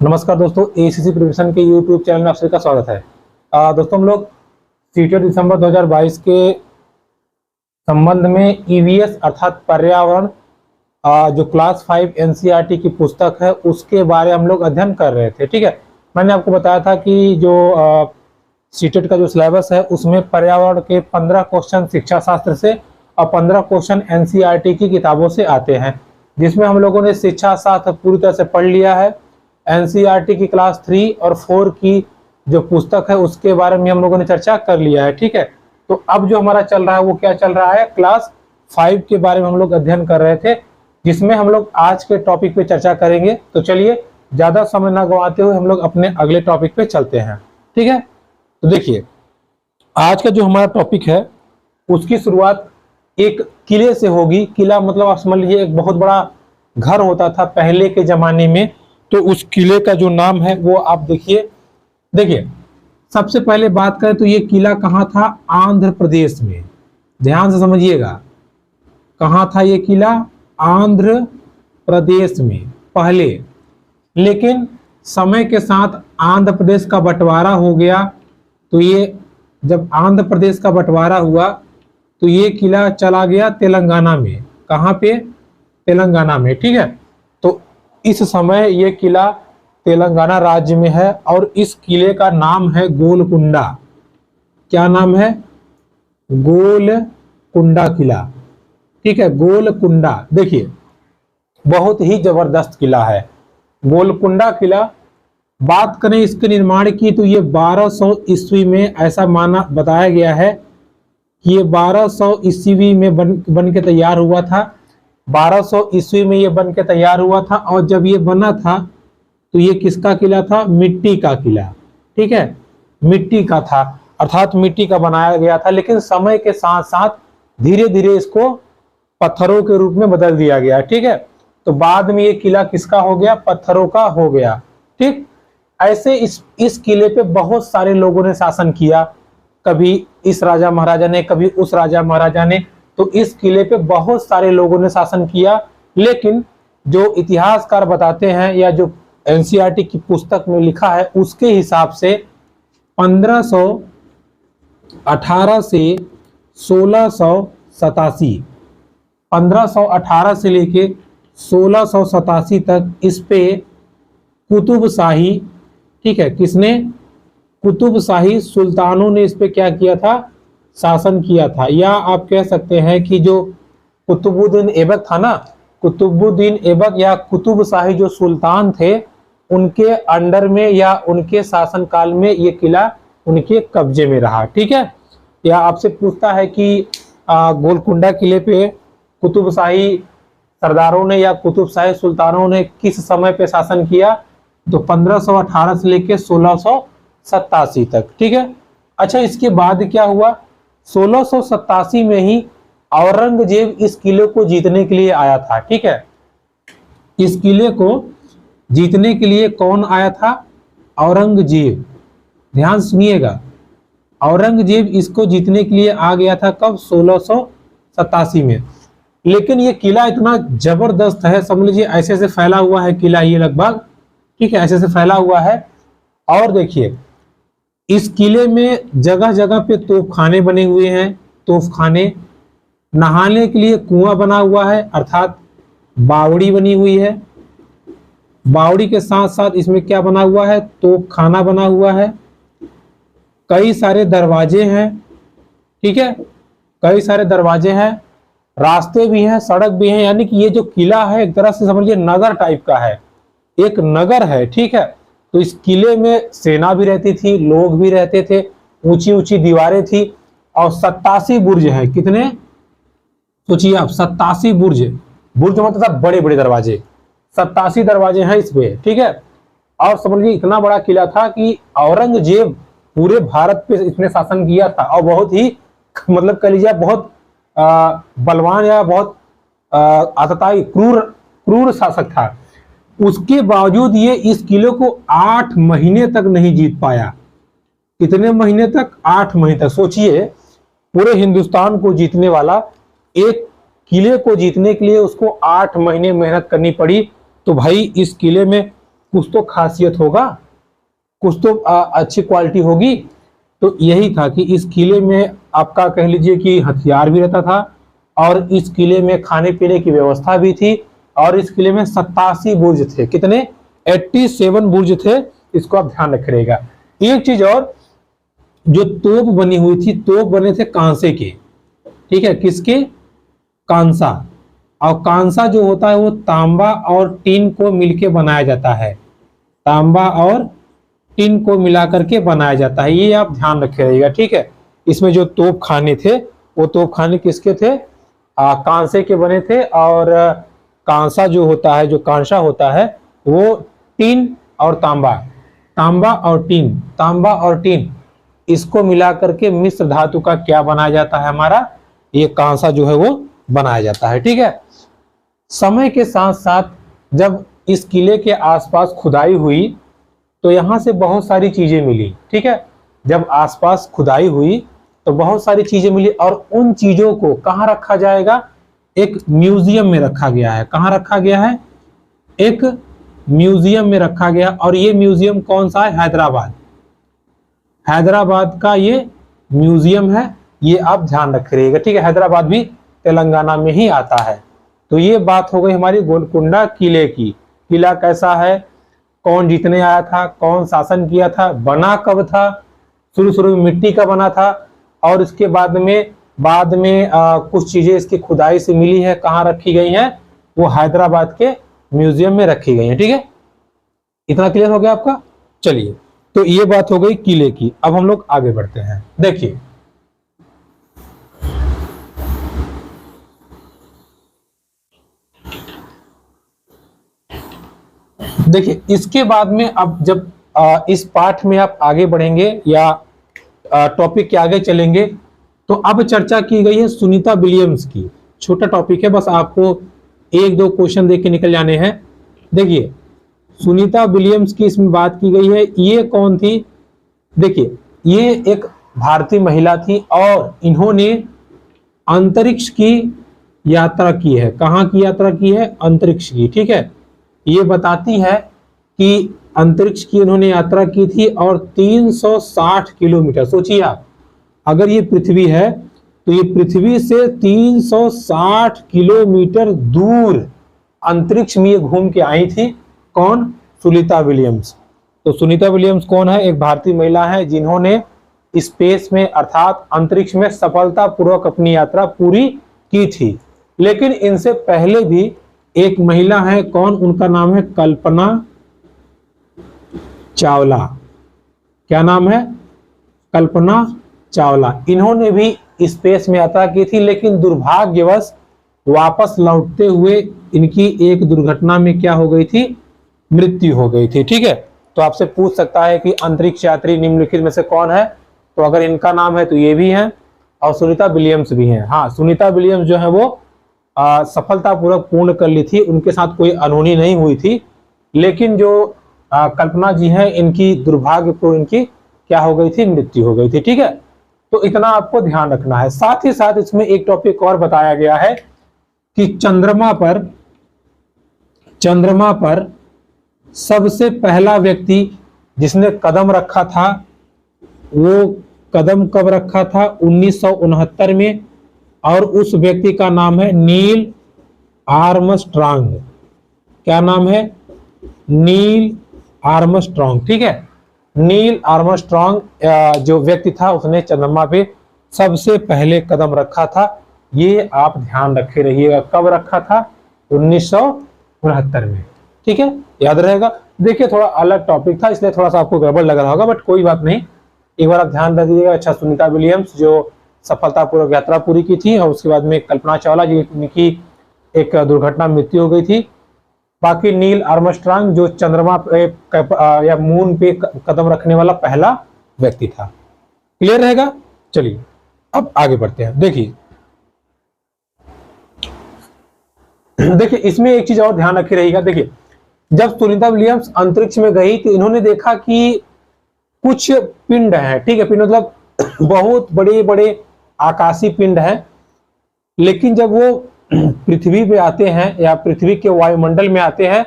नमस्कार दोस्तों, ACC preparation के यूट्यूब चैनल में आप सभी का स्वागत है। दोस्तों हम लोग सीटेट दिसंबर 2022 के संबंध में ईवीएस अर्थात पर्यावरण जो क्लास 5 एनसीईआरटी की पुस्तक है उसके बारे में हम लोग अध्ययन कर रहे थे। ठीक है, मैंने आपको बताया था कि जो सीटेट का जो सिलेबस है उसमें पर्यावरण के 15 क्वेश्चन शिक्षा शास्त्र से और 15 क्वेश्चन एनसीईआरटी की किताबों से आते हैं, जिसमें हम लोगों ने शिक्षा शास्त्र पूरी तरह से पढ़ लिया है। एनसीईआरटी की क्लास 3 और 4 की जो पुस्तक है उसके बारे में हम लोगों ने चर्चा कर लिया है। ठीक है, तो अब जो हमारा चल रहा है वो क्या चल रहा है, क्लास 5 के बारे में हम लोग अध्ययन कर रहे थे, जिसमें हम लोग आज के टॉपिक पे चर्चा करेंगे। तो चलिए ज़्यादा समय ना गंवाते हुए हम लोग अपने अगले टॉपिक पे चलते हैं। ठीक है, तो देखिए आज का जो हमारा टॉपिक है उसकी शुरुआत एक किले से होगी। किला मतलब आप समझ लीजिए एक बहुत बड़ा घर होता था पहले के ज़माने में, तो उस किले का जो नाम है वो आप देखिए सबसे पहले बात करें तो ये किला कहाँ था, आंध्र प्रदेश में। ध्यान से समझिएगा, कहाँ था ये किला, आंध्र प्रदेश में पहले। लेकिन समय के साथ आंध्र प्रदेश का बंटवारा हो गया, तो ये जब आंध्र प्रदेश का बंटवारा हुआ तो ये किला चला गया तेलंगाना में। कहाँ पे, तेलंगाना में। ठीक है, तो इस समय ये किला तेलंगाना राज्य में है और इस किले का नाम है गोलकुंडा। क्या नाम है, गोलकुंडा किला। ठीक है, गोलकुंडा देखिए बहुत ही जबरदस्त किला है गोलकुंडा किला। बात करें इसके निर्माण की तो ये 1200 ईस्वी में ऐसा बताया गया है कि ये 1200 ईस्वी में बन के तैयार हुआ था। 1200 ईस्वी में ये बन के तैयार हुआ था और जब ये बना था तो ये किसका किला था, मिट्टी का किला। ठीक है, मिट्टी का था अर्थात मिट्टी का बनाया गया था, लेकिन समय के साथ साथ धीरे धीरे इसको पत्थरों के रूप में बदल दिया गया। ठीक है, तो बाद में ये किला किसका हो गया, पत्थरों का हो गया। ठीक, ऐसे इस किले पे बहुत सारे लोगों ने शासन किया, कभी इस राजा महाराजा ने, कभी उस राजा महाराजा ने, तो इस किले पे बहुत सारे लोगों ने शासन किया। लेकिन जो इतिहासकार बताते हैं या जो एनसीईआरटी की पुस्तक में लिखा है उसके हिसाब से 1518 से 1687, 1518 से लेके 1687 तक इस पे कुतुब शाही, ठीक है, किसने, कुतुब शाही सुल्तानों ने इस पे क्या किया था, शासन किया था। या आप कह सकते हैं कि जो कुतुबुद्दीन ऐबक था ना, कुतुबुद्दीन ऐबक या कुतुब शाही जो सुल्तान थे उनके अंडर में या उनके शासन काल में ये किला उनके कब्जे में रहा। ठीक है, या आपसे पूछता है कि गोलकुंडा किले पे कुतुब शाही सरदारों ने या कुतुब शाही सुल्तानों ने किस समय पे शासन किया, तो 1518 से लेके 1687 तक। ठीक है, अच्छा इसके बाद क्या हुआ, 1687 में ही औरंगजेब इस किले को जीतने के लिए आया था। ठीक है, इस किले को जीतने के लिए कौन आया था, औरंगजेब। ध्यान सुनिएगा, औरंगजेब इसको जीतने के लिए आ गया था कब, 1687 में। लेकिन ये किला इतना जबरदस्त है, समझ लीजिए ऐसे से फैला हुआ है किला ये लगभग। ठीक है, ऐसे से फैला हुआ है। और देखिए इस किले में जगह जगह पे तोपखाने बने हुए हैं, तोपखाने, नहाने के लिए कुआं बना हुआ है अर्थात बावड़ी बनी हुई है। बावड़ी के साथ साथ इसमें क्या बना हुआ है, तोपखाना बना हुआ है। कई सारे दरवाजे हैं। ठीक है, कई सारे दरवाजे हैं, रास्ते भी हैं, सड़क भी हैं, यानी कि ये जो किला है एक तरह से समझिए नगर टाइप का है, एक नगर है। ठीक है, तो इस किले में सेना भी रहती थी, लोग भी रहते थे, ऊंची ऊंची दीवारें थी और 87 बुर्ज हैं। कितने, सोचिए आप, 87 बुर्ज। बुर्ज मतलब बड़े बड़े दरवाजे, 87 दरवाजे हैं इसमें। ठीक है, और समझिए इतना बड़ा किला था कि औरंगजेब पूरे भारत पे इसने शासन किया था और बहुत ही मतलब कह लीजिए बहुत बलवान या बहुत आतताई क्रूर शासक था। उसके बावजूद ये इस किले को 8 महीने तक नहीं जीत पाया। कितने महीने तक, 8 महीने तक। सोचिए पूरे हिंदुस्तान को जीतने वाला एक किले को जीतने के लिए उसको 8 महीने मेहनत करनी पड़ी। तो भाई इस किले में कुछ तो खासियत होगा, कुछ तो अच्छी क्वालिटी होगी। तो यही था कि इस किले में आपका कह लीजिए कि हथियार भी रहता था, और इस किले में खाने पीने की व्यवस्था भी थी, और इस किले में 87 बुर्ज थे। कितने? 87 बुर्ज थे। इसको आप ध्यान रखिएगा। एक चीज और, जो तोप बनी हुई थी, तोप बने थे कांसे के, ठीक है, किसके? कांसा। और कांसा जो होता है वो तांबा और टीन को मिलके बनाया जाता है, तांबा और टीन को मिला करके बनाया जाता है, ये आप ध्यान रखे रहिएगा, ठीक है। इसमें जो तोप खाने थे वो तोप खाने किसके थे? कांसे के बने थे। और कांसा जो होता है, जो कांसा होता है, वो टीन और तांबा, तांबा और टीन, तांबा और टीन, इसको मिला करके मिश्र धातु का क्या बनाया जाता है? हमारा ये कांसा जो है वो बनाया जाता है, ठीक है। समय के साथ साथ जब इस किले के आसपास खुदाई हुई तो यहां से बहुत सारी चीजें मिली, ठीक है। जब आसपास खुदाई हुई तो बहुत सारी चीजें मिली, और उन चीजों को कहां रखा जाएगा? एक म्यूजियम में रखा गया है। कहां रखा गया है? एक म्यूजियम में रखा गया। और ये म्यूजियम कौन सा है? हैदराबाद, हैदराबाद का ये म्यूजियम है, ये आप ध्यान रखिएगा, ठीक है। हैदराबाद भी तेलंगाना में ही आता है। तो ये बात हो गई हमारी गोलकुंडा किले की। किला कैसा है, कौन जीतने आया था, कौन शासन किया था, बना कब था, शुरू में मिट्टी का बना था, और इसके बाद में कुछ चीजें इसकी खुदाई से मिली है, कहाँ रखी गई हैं? वो हैदराबाद के म्यूजियम में रखी गई है, ठीक है। इतना क्लियर हो गया आपका? चलिए, तो ये बात हो गई किले की। अब हम लोग आगे बढ़ते हैं। देखिए, इसके बाद में अब जब इस पाठ में आप आगे बढ़ेंगे या टॉपिक के आगे चलेंगे, तो अब चर्चा की गई है सुनीता विलियम्स की। छोटा टॉपिक है, बस आपको एक दो क्वेश्चन देख के निकल जाने हैं। देखिए, सुनीता विलियम्स की इसमें बात की गई है। ये कौन थी? देखिए, ये एक भारतीय महिला थी, और इन्होंने अंतरिक्ष की यात्रा की है। कहाँ की यात्रा की है? अंतरिक्ष की, ठीक है। ये बताती है कि अंतरिक्ष की इन्होंने यात्रा की थी, और 360 किलोमीटर, सोचिए आप, अगर ये पृथ्वी है तो ये पृथ्वी से 360 किलोमीटर दूर अंतरिक्ष में ये घूम के आई थी। कौन? सुनीता विलियम्स। तो सुनीता विलियम्स कौन है? एक भारतीय महिला है जिन्होंने स्पेस में अर्थात अंतरिक्ष में सफलतापूर्वक अपनी यात्रा पूरी की थी। लेकिन इनसे पहले भी एक महिला है, कौन? उनका नाम है कल्पना चावला। क्या नाम है? कल्पना चावला। इन्होंने भी स्पेस में यात्रा की थी, लेकिन दुर्भाग्यवश वापस लौटते हुए इनकी एक दुर्घटना में क्या हो गई थी? मृत्यु हो गई थी, ठीक है। तो आपसे पूछ सकता है कि अंतरिक्ष यात्री निम्नलिखित में से कौन है? तो अगर इनका नाम है तो ये भी है, और सुनीता विलियम्स भी हैं। हाँ, सुनीता विलियम्स जो है वो सफलतापूर्वक पूर्ण कर ली थी, उनके साथ कोई अनहोनी नहीं हुई थी। लेकिन जो कल्पना जी हैं, इनकी दुर्भाग्यपूर्ण इनकी क्या हो गई थी? मृत्यु हो गई थी, ठीक है। तो इतना आपको ध्यान रखना है। साथ ही साथ इसमें एक टॉपिक और बताया गया है कि चंद्रमा पर सबसे पहला व्यक्ति जिसने कदम रखा था, वो कदम कब रखा था? 1969 में, और उस व्यक्ति का नाम है नील आर्मस्ट्रांग। क्या नाम है? नील आर्मस्ट्रांग, ठीक है। नील आर्मस्ट्रांग जो व्यक्ति था, उसने चंद्रमा पे सबसे पहले कदम रखा था। ये आप ध्यान रखे रहिएगा, कब रखा था? 1969 में, ठीक है, याद रहेगा। देखिए, थोड़ा अलग टॉपिक था, इसलिए थोड़ा सा आपको गड़बड़ लग रहा होगा, बट कोई बात नहीं, एक बार आप ध्यान रख दीजिएगा। अच्छा, सुनीता विलियम्स जो सफलतापूर्वक यात्रा पूरी की थी, और उसके बाद में कल्पना चावला जिनकी एक दुर्घटना मृत्यु हो गई थी। बाकी नील आर्मस्ट्रांग जो चंद्रमा पे या मून पे कदम रखने वाला पहला व्यक्ति था। क्लियर रहेगा? चलिए, अब आगे बढ़ते हैं। देखिए, इसमें एक चीज और ध्यान रखे रहिएगा। देखिए, जब सुनीता विलियम्स अंतरिक्ष में गई तो इन्होंने देखा कि कुछ पिंड हैं, ठीक है, पिंड मतलब बहुत बड़े बड़े आकाशीय पिंड हैं। लेकिन जब वो पृथ्वी पे आते हैं या पृथ्वी के वायुमंडल में आते हैं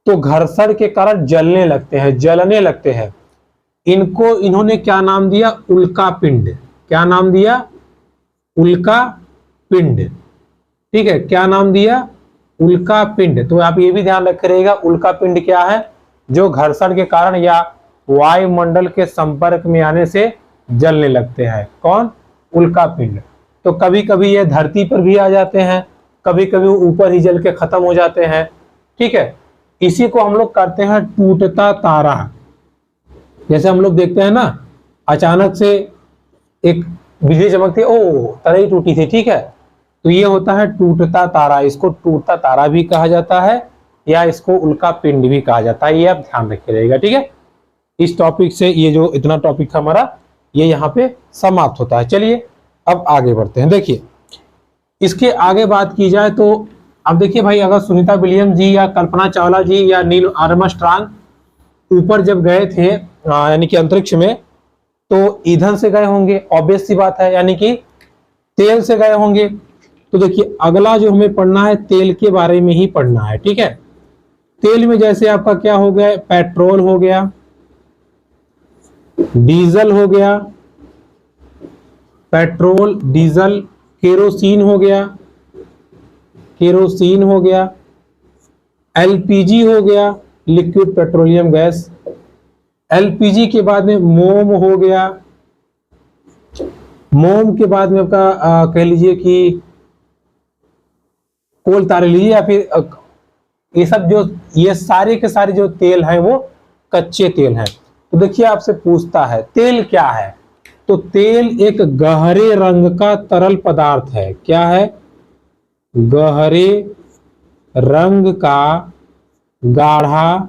तो घर्षण के कारण जलने लगते हैं, जलने लगते हैं। इनको इन्होंने क्या नाम दिया? उल्का पिंड। क्या नाम दिया? उल्का पिंड। ठीक है, क्या नाम दिया? उल्का पिंड। तो आप ये भी ध्यान रखिएगा, उल्का पिंड क्या है? जो घर्षण के कारण या वायुमंडल के संपर्क में आने से जलने लगते हैं। कौन? उल्का पिंड। तो कभी कभी ये धरती पर भी आ जाते हैं, कभी कभी ऊपर ही जल के खत्म हो जाते हैं। ठीक है, इसी को हम लोग करते हैं टूटता तारा। जैसे हम लोग देखते हैं ना, अचानक से एक बिजली चमकती, ओ तरई टूटी थी। ठीक है, तो ये होता है टूटता तारा। इसको टूटता तारा भी कहा जाता है या इसको उल्का पिंड भी कहा जाता है। ये आप ध्यान रखिएगा। ठीक है, इस टॉपिक से ये जो इतना टॉपिक था हमारा, ये यहाँ पे समाप्त होता है। चलिए अब आगे बढ़ते हैं। देखिए, इसके आगे बात की जाए तो अब देखिए भाई, अगर सुनीता विलियम्स जी या कल्पना चावला जी या नील आर्मस्ट्रांग ऊपर जब गए थे यानी कि अंतरिक्ष में, तो ईंधन से गए होंगे, ऑब्वियस सी बात है, यानी कि तेल से गए होंगे। तो देखिए, अगला जो हमें पढ़ना है, तेल के बारे में ही पढ़ना है। ठीक है, तेल में जैसे आपका क्या हो गया? पेट्रोल हो गया, डीजल हो गया, पेट्रोल, डीजल, केरोसिन हो गया, केरोसिन हो गया, एलपीजी हो गया, लिक्विड पेट्रोलियम गैस। एलपीजी के बाद में मोम हो गया, मोम के बाद में आपका कह लीजिए कि कोल तार लीजिए, या फिर ये सब जो ये सारे के सारे जो तेल हैं वो कच्चे तेल हैं। तो देखिए, आपसे पूछता है तेल क्या है? तो तेल एक गहरे रंग का तरल पदार्थ है। क्या है? गहरे रंग का गाढ़ा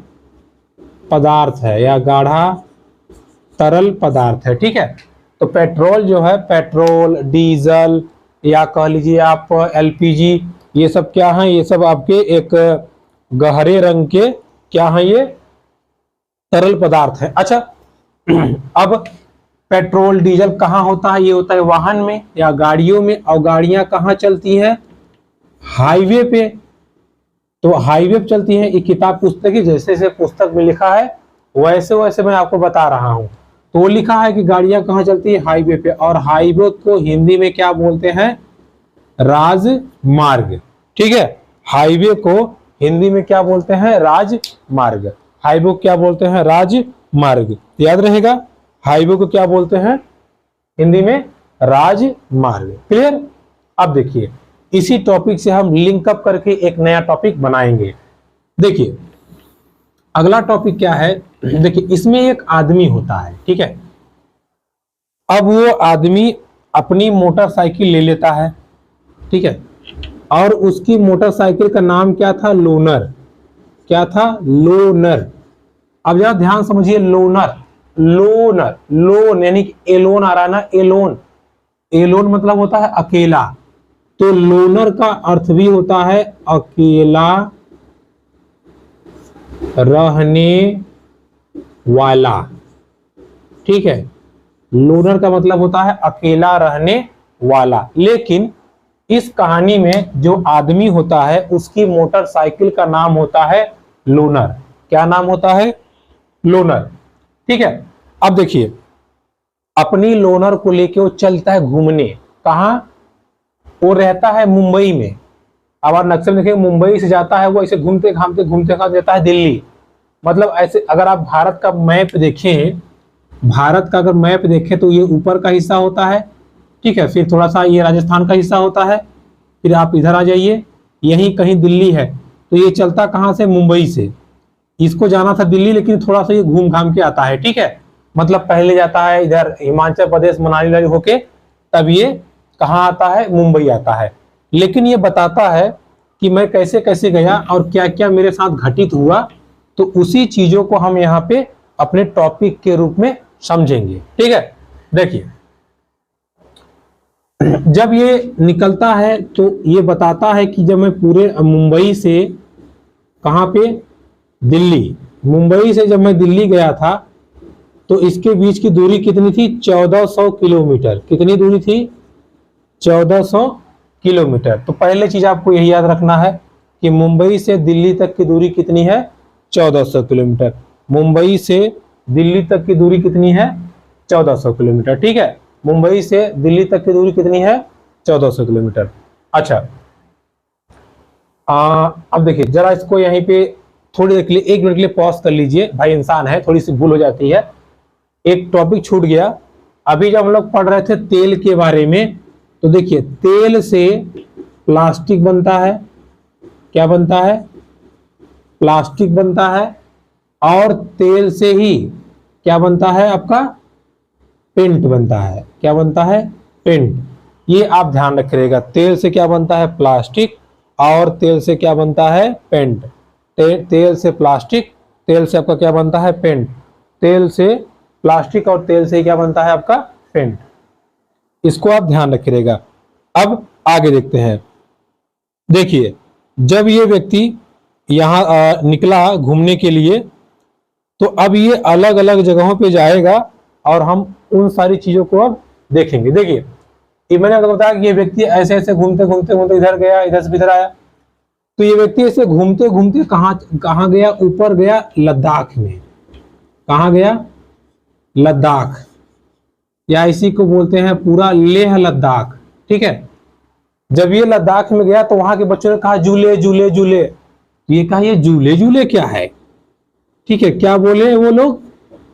पदार्थ है या गाढ़ा तरल पदार्थ है। ठीक है, तो पेट्रोल जो है, पेट्रोल, डीजल या कह लीजिए आप एलपीजी, ये सब क्या है? ये सब आपके एक गहरे रंग के क्या है? ये तरल पदार्थ है। अच्छा, अब पेट्रोल डीजल कहाँ होता है? ये होता है वाहन में या गाड़ियों में। और गाड़ियां कहाँ चलती हैं? हाईवे पे। तो हाईवे पे चलती हैं। ये किताब पुस्तक की जैसे जैसे पुस्तक में लिखा है वैसे वैसे मैं आपको बता रहा हूं। तो वो लिखा है कि गाड़ियां कहाँ चलती है? हाईवे पे। और हाईवे को हिंदी में क्या बोलते हैं? राजमार्ग। ठीक है, हाईवे को हिंदी में क्या बोलते हैं? राजमार्ग। हाईवे को क्या बोलते हैं? राजमार्ग। याद रहेगा, हाईवे को क्या बोलते हैं हिंदी में? राजमार्ग। क्लियर? अब देखिए, इसी टॉपिक से हम लिंक अप करके एक नया टॉपिक बनाएंगे। देखिए, अगला टॉपिक क्या है? देखिए, इसमें एक आदमी होता है। ठीक है, अब वो आदमी अपनी मोटरसाइकिल ले लेता है। ठीक है, और उसकी मोटरसाइकिल का नाम क्या था? लोनर। क्या था? लोनर। अब जरा ध्यान समझिए, लोनर, लोनर, लोन यानी कि एलोन आ रहा है ना, एलोन। एलोन मतलब होता है अकेला। तो लोनर का अर्थ भी होता है अकेला रहने वाला। ठीक है, लोनर का मतलब होता है अकेला रहने वाला। लेकिन इस कहानी में जो आदमी होता है उसकी मोटरसाइकिल का नाम होता है लोनर। क्या नाम होता है? लोनर। ठीक है, अब देखिए, अपनी लोनर को लेके वो चलता है घूमने। कहां? वो रहता है मुंबई में। अब आप नक्शे में देखिए, मुंबई से जाता है वो ऐसे घूमते घामते घूमते घामते जाता है दिल्ली। मतलब ऐसे अगर आप भारत का मैप देखें, भारत का अगर मैप देखें तो ये ऊपर का हिस्सा होता है। ठीक है, फिर थोड़ा सा ये राजस्थान का हिस्सा होता है, फिर आप इधर आ जाइए, यहीं कहीं दिल्ली है। तो ये चलता कहाँ से? मुंबई से। इसको जाना था दिल्ली, लेकिन थोड़ा सा ये घूम घाम के आता है। ठीक है, मतलब पहले जाता है इधर हिमाचल प्रदेश मनाली होके, तब ये कहाँ आता है? मुंबई आता है। लेकिन ये बताता है कि मैं कैसे कैसे गया और क्या क्या मेरे साथ घटित हुआ। तो उसी चीजों को हम यहाँ पे अपने टॉपिक के रूप में समझेंगे। ठीक है, देखिए, जब ये निकलता है तो ये बताता है कि जब मैं पूरे मुंबई से कहाँ पे? दिल्ली। मुंबई से जब मैं दिल्ली गया था तो इसके बीच की दूरी कितनी थी? 1400 किलोमीटर। कितनी दूरी थी? 1400 किलोमीटर। तो पहले चीज आपको यही याद रखना है कि मुंबई से दिल्ली तक की दूरी कितनी है? 1400 किलोमीटर। मुंबई से दिल्ली तक की दूरी कितनी है? 1400 किलोमीटर। ठीक है, मुंबई से दिल्ली तक की दूरी कितनी है? 1400 किलोमीटर। अच्छा, अब देखिए जरा इसको यहीं पे थोड़ी देर के लिए, 1 मिनट के लिए पॉज कर लीजिए। भाई इंसान है, थोड़ी सी भूल हो जाती है, एक टॉपिक छूट गया। अभी जब हम लोग पढ़ रहे थे तेल के बारे में, तो देखिए तेल से प्लास्टिक बनता है। क्या बनता है? प्लास्टिक बनता है। और तेल से ही क्या बनता है आपका? पेंट बनता है। क्या बनता है? पेंट। ये आप ध्यान रखिएगा, तेल से क्या बनता है? प्लास्टिक, और तेल से क्या बनता है? पेंट। तेल से प्लास्टिक, तेल से आपका क्या बनता है? पेंट। तेल से प्लास्टिक और तेल से क्या बनता है आपका? पेंट। इसको आप ध्यान रखिएगा। अब आगे देखते हैं। देखिए जब ये व्यक्ति यहाँ निकला घूमने के लिए, तो अब ये अलग अलग जगहों पे जाएगा और हम उन सारी चीजों को अब देखेंगे। देखिए ये मैंने आपको बताया कि ये व्यक्ति ऐसे ऐसे घूमते घूमते घूमते इधर गया, इधर से इधर आया। तो ये व्यक्ति ऐसे घूमते घूमते कहाँ गया? ऊपर गया लद्दाख में। कहाँ गया? लद्दाख, या इसी को बोलते हैं पूरा लेह लद्दाख। ठीक है, जब ये लद्दाख में गया तो वहां के बच्चों ने कहा झूले झूले झूले। ये कहा ये झूले झूले क्या है? ठीक है, क्या बोले वो लोग?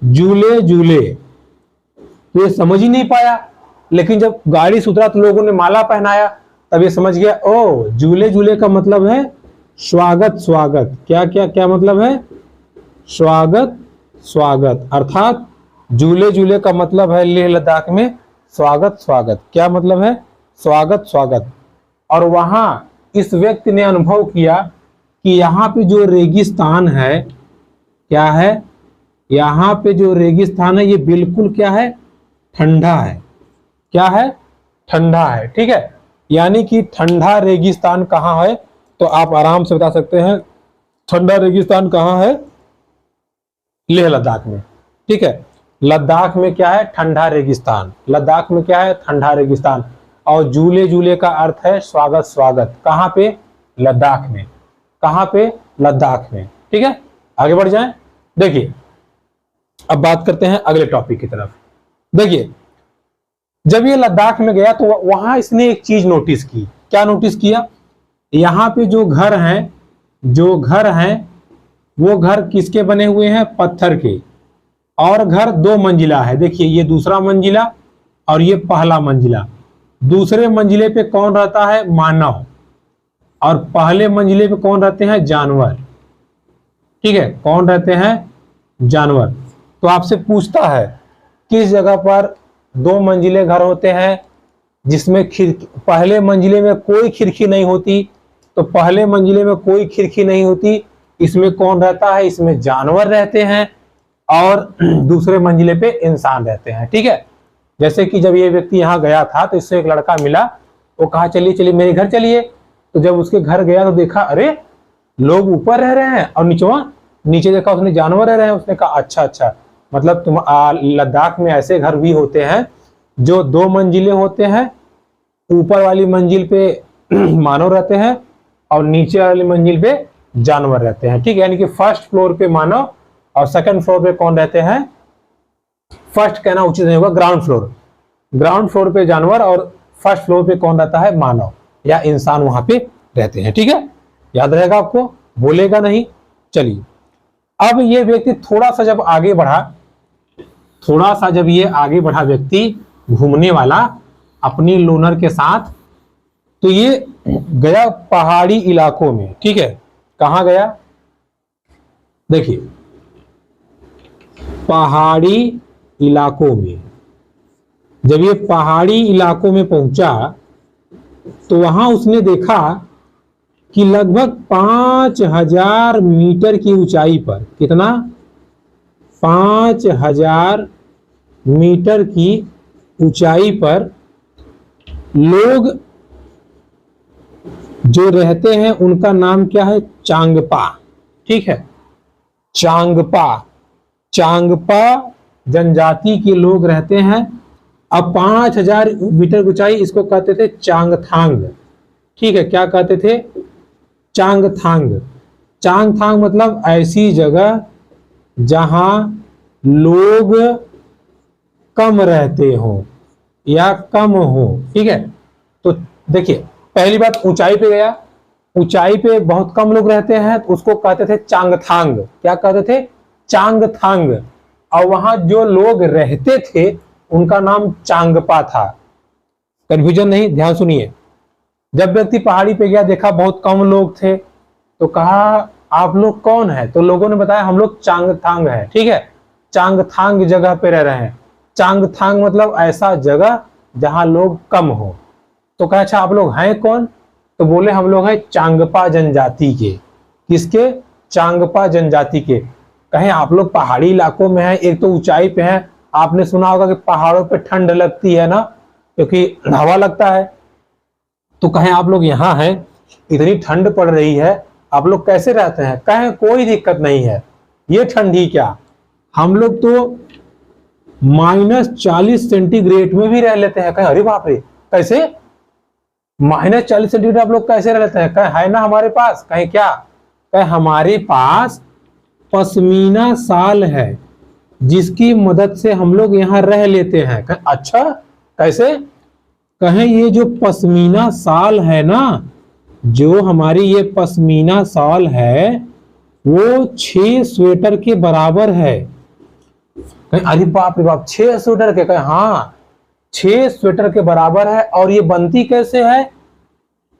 झूले झूले। तो ये समझ ही नहीं पाया, लेकिन जब गाड़ी से उतरा तो लोगों ने माला पहनाया, तब ये समझ गया, ओ झूले झूले का मतलब है स्वागत स्वागत। क्या क्या क्या मतलब है? स्वागत स्वागत। अर्थात झूले झूले का मतलब है लेह लद्दाख में स्वागत स्वागत। क्या मतलब है? स्वागत स्वागत। और वहां इस व्यक्ति ने अनुभव किया कि यहाँ पे जो रेगिस्तान है, क्या है? यहाँ पे जो रेगिस्तान है ये बिल्कुल क्या है? ठंडा है। क्या है? ठंडा है। ठीक है, यानी कि ठंडा रेगिस्तान कहाँ है? तो आप आराम से बता सकते हैं ठंडा रेगिस्तान कहाँ है? लेह लद्दाख में। ठीक है, लद्दाख में क्या है? ठंडा रेगिस्तान। लद्दाख में क्या है? ठंडा रेगिस्तान। और झूले झूले का अर्थ है स्वागत स्वागत। कहाँ पे? लद्दाख में। कहाँ पे? लद्दाख में। ठीक है, आगे बढ़ जाएं। देखिए अब बात करते हैं अगले टॉपिक की तरफ। देखिए जब ये लद्दाख में गया तो वहां इसने एक चीज नोटिस की। क्या नोटिस किया? यहाँ पे जो घर हैं वो घर किसके बने हुए हैं? पत्थर के। और घर 2 मंजिला है। देखिए ये दूसरा मंजिला और ये पहला मंजिला। दूसरे मंजिले पे कौन रहता है? मानव। और पहले मंजिले पे कौन रहते हैं? जानवर। ठीक है, कौन रहते हैं? जानवर। तो आपसे पूछता है किस जगह पर 2 मंजिले घर होते हैं जिसमें खिड़की, पहले मंजिले में कोई खिड़की नहीं होती, तो पहले मंजिले में कोई खिड़की नहीं होती, इसमें कौन रहता है? इसमें जानवर रहते हैं, और दूसरे मंजिले पे इंसान रहते हैं। ठीक है, जैसे कि जब ये व्यक्ति यहाँ गया था तो इससे एक लड़का मिला, वो कहा चलिए चलिए मेरे घर चलिए। तो जब उसके घर गया तो देखा अरे लोग ऊपर रह रहे हैं, और नीचे देखा उसने जानवर रह रहे हैं। उसने कहा अच्छा अच्छा, मतलब तुम लद्दाख में ऐसे घर भी होते हैं जो 2 मंजिले होते हैं, ऊपर वाली मंजिल पे मानव रहते हैं और नीचे वाली मंजिल पे जानवर रहते हैं। ठीक है, यानी कि फर्स्ट फ्लोर पे मानव और सेकंड फ्लोर पे कौन रहते हैं? फर्स्ट कहना उचित नहीं होगा, ग्राउंड फ्लोर। ग्राउंड फ्लोर पे जानवर और फर्स्ट फ्लोर पे कौन रहता है? मानव या इंसान वहां पे रहते हैं। ठीक है, याद रहेगा आपको, बोलेगा नहीं। चलिए अब ये व्यक्ति थोड़ा सा जब आगे बढ़ा व्यक्ति घूमने वाला अपनी लोनर के साथ, तो ये गया पहाड़ी इलाकों में। ठीक है, कहां गया? देखिए पहाड़ी इलाकों में। जब ये पहाड़ी इलाकों में पहुंचा तो वहां उसने देखा कि लगभग 5000 मीटर की ऊंचाई पर, कितना? 5000 मीटर की ऊंचाई पर लोग जो रहते हैं उनका नाम क्या है? चांगपा। ठीक है, चांगपा जनजाति के लोग रहते हैं। अब 5000 मीटर ऊंचाई, इसको कहते थे चांगथांग। ठीक है, क्या कहते थे? चांगथांग। चांगथांग मतलब ऐसी जगह जहां लोग कम रहते हो या कम हो। ठीक है, तो देखिए पहली बात ऊंचाई पे गया, ऊंचाई पे बहुत कम लोग रहते हैं तो उसको कहते थे चांगथांग। क्या कहते थे? चांगथांग। और वहां जो लोग रहते थे उनका नाम चांगपा था। कंफ्यूजन नहीं, ध्यान सुनिए। जब व्यक्ति पहाड़ी पे गया, देखा बहुत कम लोग थे, तो कहा आप लोग कौन है? तो लोगों ने बताया हम लोग चांगथांग है। ठीक है, चांगथांग जगह पे रह रहे हैं। चांगथांग मतलब ऐसा जगह जहां लोग कम हो। तो कहा अच्छा आप लोग हैं कौन? तो बोले हम लोग हैं चांगपा जनजाति के। किसके? चांगपा जनजाति के। कहें आप लोग पहाड़ी इलाकों में हैं, एक तो ऊंचाई पे हैं, आपने सुना होगा कि पहाड़ों पे ठंड लगती है ना, क्योंकि हवा लगता है। तो कहें आप लोग यहाँ हैं, इतनी ठंड पड़ रही है, आप लोग कैसे रहते हैं? कहें कोई दिक्कत नहीं है, ये ठंड ही क्या, हम लोग तो -40 सेंटीग्रेड में भी रह लेते हैं। कहें अरे बाप रे, कैसे -40 सेंटीग्रेड आप लोग कैसे रह लेते हैं? कहें है ना हमारे पास। कहें क्या? कहें हमारे पास पश्मीना शाल है जिसकी मदद से हम लोग यहाँ रह लेते हैं। कहें अच्छा कैसे? कहें ये जो पश्मीना शाल है ना, जो हमारी ये पश्मीना शाल है वो 6 स्वेटर के बराबर है। कहें अरे बाप रे बाप, 6 स्वेटर के? कहें हाँ 6 स्वेटर के बराबर है। और ये बनती कैसे है?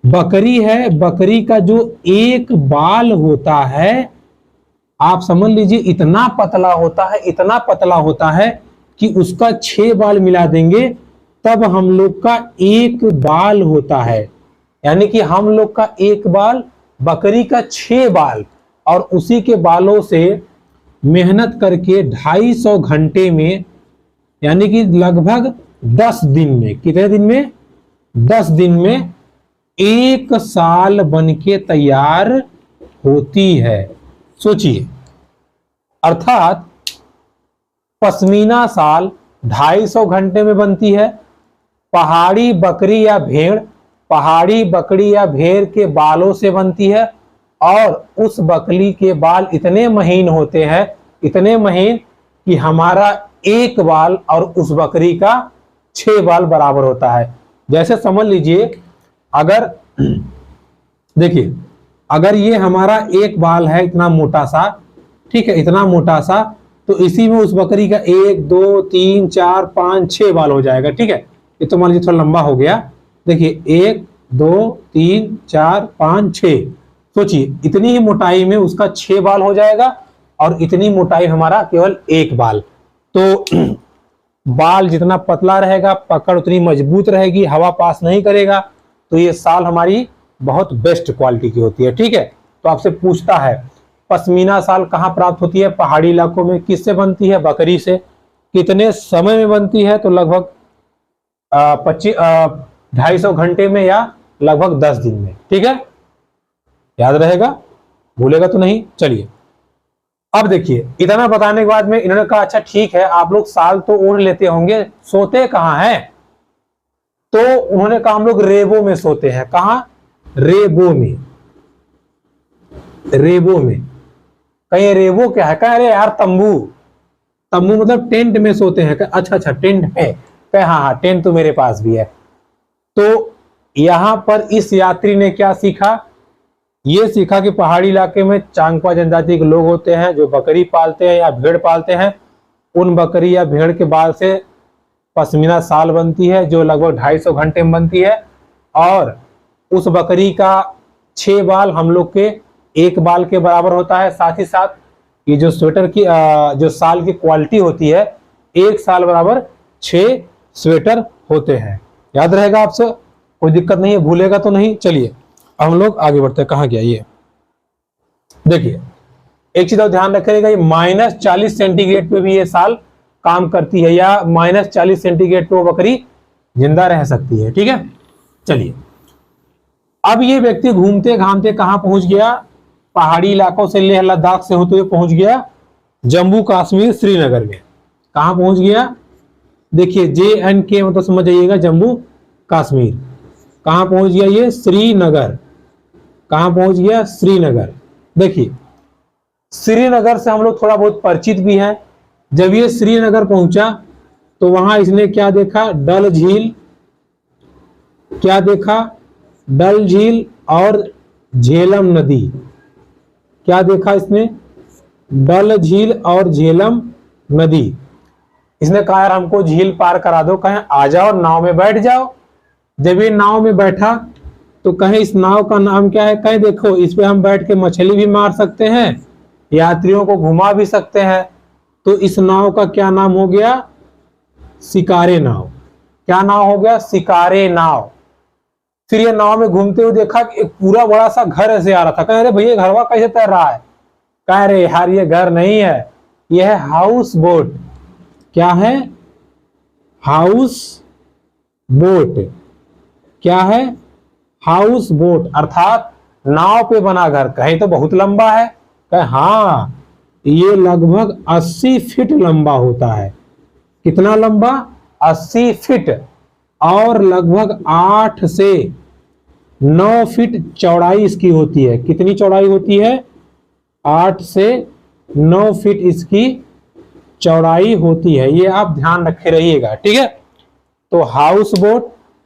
बकरी है, बकरी का जो एक बाल होता है, आप समझ लीजिए इतना पतला होता है, इतना पतला होता है कि उसका 6 बाल मिला देंगे तब हम लोग का एक बाल होता है। यानी कि हम लोग का एक बाल, बकरी का 6 बाल, और उसी के बालों से मेहनत करके 250 घंटे में, यानी कि लगभग 10 दिन में, कितने दिन में? 10 दिन में 1 साल बनके तैयार होती है। सोचिए, अर्थात पश्मीना शाल 250 घंटे में बनती है। पहाड़ी बकरी या भेड़, पहाड़ी बकरी या भेड़ के बालों से बनती है, और उस बकरी के बाल इतने महीन होते हैं, इतने महीन कि हमारा एक बाल और उस बकरी का 6 बाल बराबर होता है। जैसे समझ लीजिए, अगर देखिए अगर ये हमारा एक बाल है इतना मोटा सा, ठीक है, इतना मोटा सा, तो इसी में उस बकरी का 1 2 3 4 5 6 बाल हो जाएगा। ठीक है, ये तो मान लीजिए थोड़ा लंबा हो गया। देखिए 1 2 3 4 5 6, सोचिए इतनी ही मोटाई में उसका 6 बाल हो जाएगा, और इतनी मोटाई हमारा केवल एक बाल। तो बाल जितना पतला रहेगा, पकड़ उतनी मजबूत रहेगी, हवा पास नहीं करेगा। तो ये शाल हमारी बहुत बेस्ट क्वालिटी की होती है। ठीक है, तो आपसे पूछता है पश्मीना शाल कहाँ प्राप्त होती है? पहाड़ी इलाकों में। किससे बनती है? बकरी से। कितने समय में बनती है? तो लगभग 250 घंटे में, या लगभग 10 दिन में। ठीक है, याद रहेगा, भूलेगा तो नहीं। चलिए अब देखिए, इतना बताने के बाद में इन्होंने कहा अच्छा ठीक है, आप लोग शाल तो ओढ़ लेते होंगे, सोते कहाँ हैं? तो उन्होंने कहा हम लोग रेबो में सोते हैं। कहाँ? रेबो में। रेबो में। कहीं रेबो क्या है? कह अरे यार तंबू, तंबू मतलब टेंट में सोते हैं। अच्छा अच्छा टेंट है? कह हाँ हाँ टेंट तो मेरे पास भी है। तो यहां पर इस यात्री ने क्या सीखा? ये सीखा कि पहाड़ी इलाके में चांगपा जनजाति के लोग होते हैं जो बकरी पालते हैं या भेड़ पालते हैं। उन बकरी या भेड़ के बाल से पश्मीना शाल बनती है जो लगभग 250 घंटे में बनती है, और उस बकरी का 6 बाल हम लोग के एक बाल के बराबर होता है। साथ ही साथ ये जो स्वेटर की जो शाल की क्वालिटी होती है, एक साल बराबर 6 स्वेटर होते हैं। याद रहेगा आपसे, कोई दिक्कत नहीं है, भूलेगा तो नहीं। चलिए हम लोग आगे बढ़ते हैं। कहाँ गया ये? देखिए एक चीज और ध्यान रखिएगा, ये -40 सेंटीग्रेड पे भी ये शाल काम करती है, या -40 सेंटीग्रेड पे वो बकरी जिंदा रह सकती है। ठीक है, चलिए अब ये व्यक्ति घूमते घामते कहां पहुंच गया? पहाड़ी इलाकों से लेह लद्दाख से होते हुए पहुंच गया जम्मू कश्मीर श्रीनगर में। कहां पहुंच गया? देखिए JNK मतलब समझ जाइएगा, जम्मू कश्मीर। कहां पहुंच गया ये? श्रीनगर। कहां पहुंच गया? श्रीनगर। देखिए श्रीनगर से हम लोग थोड़ा बहुत परिचित भी हैं। जब ये श्रीनगर पहुंचा तो वहां इसने क्या देखा, डल झील, क्या देखा, डल झील और झेलम नदी। क्या देखा इसने, डल झील और झेलम नदी। इसने कहा यार हमको झील पार करा दो, कहें आ जाओ नाव में बैठ जाओ। जब ये नाव में बैठा तो कहें इस नाव का नाम क्या है, कहें देखो इस पे हम बैठ के मछली भी मार सकते हैं, यात्रियों को घुमा भी सकते हैं। तो इस नाव का क्या नाम हो गया, शिकारे नाव। क्या नाम हो गया, शिकारे नाव। फिर ये नाव में घूमते हुए देखा कि एक पूरा बड़ा सा घर ऐसे आ रहा था। कह रहे भैया घरवा कैसे तैर रहा है, कह रहे यार ये घर नहीं है, यह है हाउस बोट। क्या है, हाउस बोट। क्या है, हाउस बोट, अर्थात नाव पे बना घर। कहीं तो बहुत लंबा है, कहे हाँ ये लगभग 80 फीट लंबा होता है। कितना लंबा, 80 फीट, और लगभग 8 से 9 फीट चौड़ाई इसकी होती है। कितनी चौड़ाई होती है, 8 से 9 फीट इसकी चौड़ाई होती है। ये आप ध्यान रखे रहिएगा, ठीक है। तो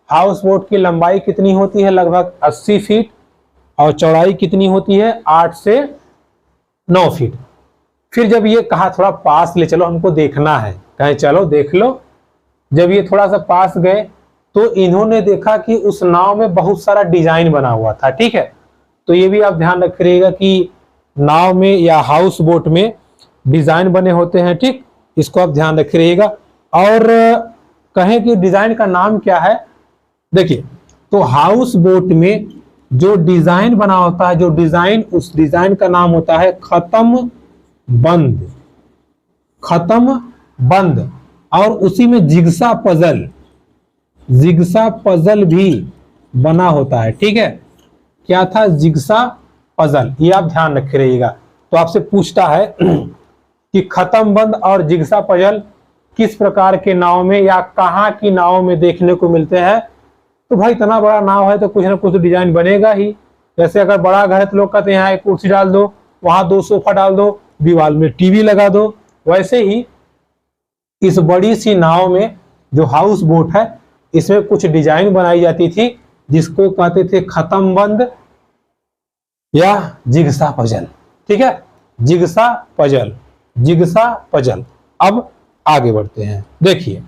हाउस बोट की लंबाई कितनी होती है, लगभग 80 फीट, और चौड़ाई कितनी होती है, 8 से 9 फीट। फिर जब ये कहा थोड़ा पास ले चलो हमको देखना है, कहे चलो देख लो। जब ये थोड़ा सा पास गए तो इन्होंने देखा कि उस नाव में बहुत सारा डिजाइन बना हुआ था, ठीक है। तो ये भी आप ध्यान रखिएगा कि नाव में या हाउस बोट में डिजाइन बने होते हैं, ठीक, इसको आप ध्यान रखिएगा। और कहें कि डिजाइन का नाम क्या है, देखिए तो हाउस बोट में जो डिजाइन बना होता है, जो डिजाइन, उस डिजाइन का नाम होता है खत्म बंद। खत्म बंद। और उसी में जिग्सा पजल भी बना होता है, ठीक है। क्या था, जिग्सा पजल, ये आप ध्यान रखे रहिएगा। तो आपसे पूछता है कि खत्म बंद और जिग्सा पजल किस प्रकार के नाव में या कहाँ की नाव में देखने को मिलते हैं। तो भाई इतना बड़ा नाव है तो कुछ ना कुछ डिजाइन बनेगा ही। जैसे अगर बड़ा घर है तो लोग कहते हैं यहाँ एक कुर्सी डाल दो, वहां 2 सोफा डाल दो, दीवार में टीवी लगा दो। वैसे ही इस बड़ी सी नाव में जो हाउस बोट है, इसमें कुछ डिजाइन बनाई जाती थी जिसको कहते थे खत्म बंद या जिग्सा पजल, ठीक है, जिग्सा पजल। अब आगे बढ़ते हैं, देखिए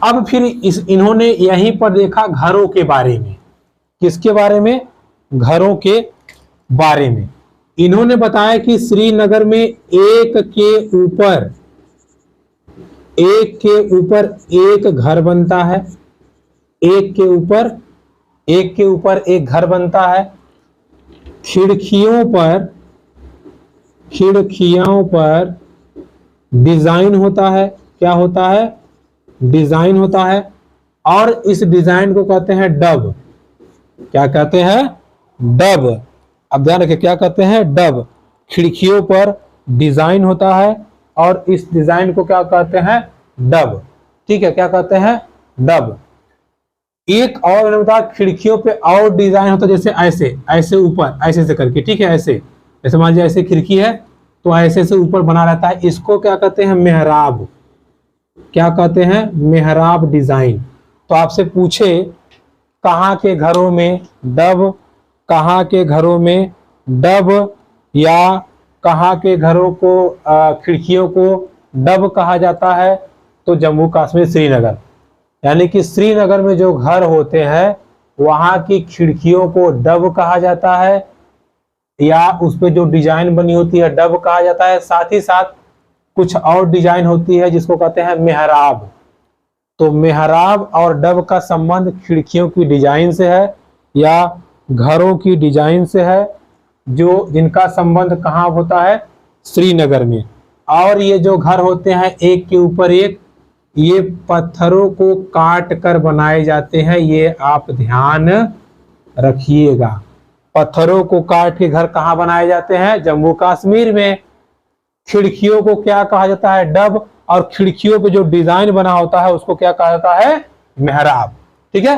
अब फिर इन्होंने यहीं पर देखा घरों के बारे में। किसके बारे में, घरों के बारे में। इन्होंने बताया कि श्रीनगर में एक के ऊपर एक घर बनता है, एक के ऊपर एक घर बनता है। खिड़कियों पर डिजाइन होता है। क्या होता है, डिजाइन होता है। और इस डिजाइन को कहते हैं डब। क्या कहते हैं, डब। अब ध्यान रखिए, क्या कहते हैं, डब। खिड़कियों पर डिजाइन होता है और इस डिजाइन को क्या कहते हैं, डब, ठीक है। क्या कहते हैं, डब। एक और मैंने बताया खिड़कियों पे और डिजाइन होता है, जैसे ऐसे ऐसे ऊपर ऐसे से करके, ठीक है, ऐसे जैसे मान लीजिए ऐसे खिड़की है तो ऐसे से ऊपर बना रहता है। इसको क्या कहते हैं, मेहराब। क्या कहते हैं, मेहराब डिजाइन। तो आपसे पूछे कहाँ के घरों में डब, कहाँ के घरों में डब, या कहाँ के घरों को खिड़कियों को डब कहा जाता है, तो जम्मू कश्मीर श्रीनगर, यानी कि श्रीनगर में जो घर होते हैं वहां की खिड़कियों को डब कहा जाता है, या उस पे जो डिजाइन बनी होती है डब कहा जाता है। साथ ही साथ कुछ और डिजाइन होती है जिसको कहते हैं मेहराब। तो मेहराब और डब का संबंध खिड़कियों की डिजाइन से है या घरों की डिजाइन से है, जो जिनका संबंध कहाँ होता है, श्रीनगर में। और ये जो घर होते हैं एक के ऊपर एक, ये पत्थरों को काट कर बनाए जाते हैं। ये आप ध्यान रखिएगा, पत्थरों को काट के घर कहाँ बनाए जाते हैं, जम्मू कश्मीर में। खिड़कियों को क्या कहा जाता है, डब, और खिड़कियों पे जो डिजाइन बना होता है उसको क्या कहा जाता है, मेहराब, ठीक है।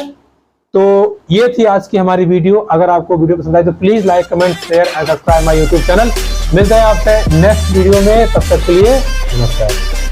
तो ये थी आज की हमारी वीडियो। अगर आपको वीडियो पसंद आए तो please like, comment, share and subscribe my YouTube channel. मिलते हैं आपसे नेक्स्ट वीडियो में, तब तक के लिए नमस्कार।